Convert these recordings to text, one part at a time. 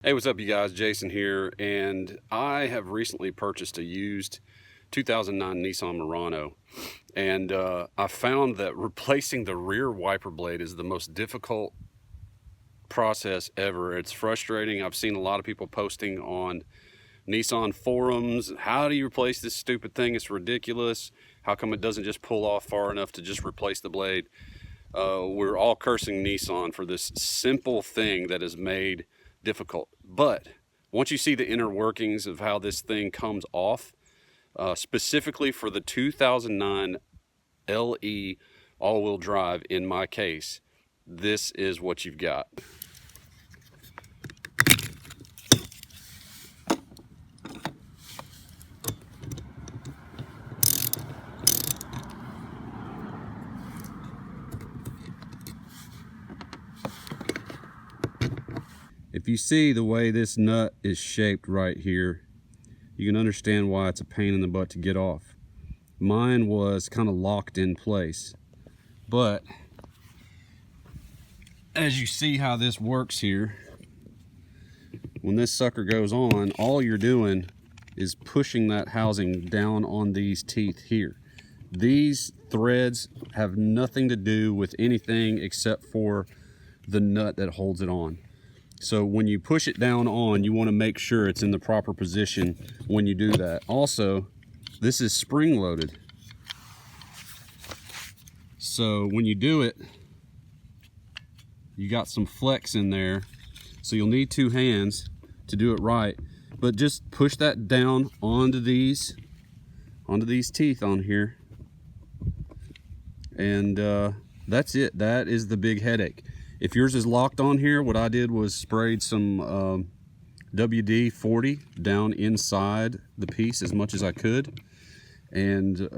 Hey, what's up you guys? Jason here, and I have recently purchased a used 2009 Nissan Murano, and I found that replacing the rear wiper blade is the most difficult process ever. It's frustrating. I've seen a lot of people posting on Nissan forums, how do you replace this stupid thing? It's ridiculous. How come it doesn't just pull off far enough to just replace the blade? We're all cursing Nissan for this simple thing that is made difficult. But once you see the inner workings of how this thing comes off, specifically for the 2009 LE all-wheel drive, in my case, this is what you've got. If you see the way this nut is shaped right here, you can understand why it's a pain in the butt to get off. Mine was kind of locked in place, but as you see how this works here, when this sucker goes on, all you're doing is pushing that housing down on these teeth here. These threads have nothing to do with anything except for the nut that holds it on. So when you push it down on, you want to make sure it's in the proper position when you do that. Also, this is spring loaded. So when you do it, you got some flex in there. So you'll need two hands to do it right. But just push that down onto these teeth on here. And that's it. That is the big headache. If yours is locked on here, what I did was sprayed some WD-40 down inside the piece as much as I could, and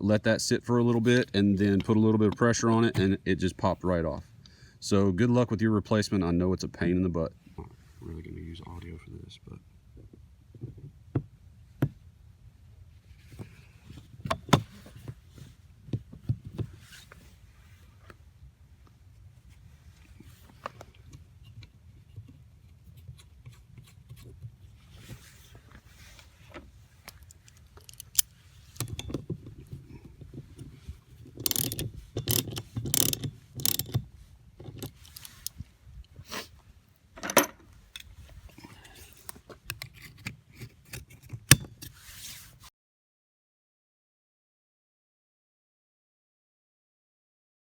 let that sit for a little bit, and then put a little bit of pressure on it, and it just popped right off. So good luck with your replacement. I know it's a pain in the butt. I'm not really going to use audio for this, but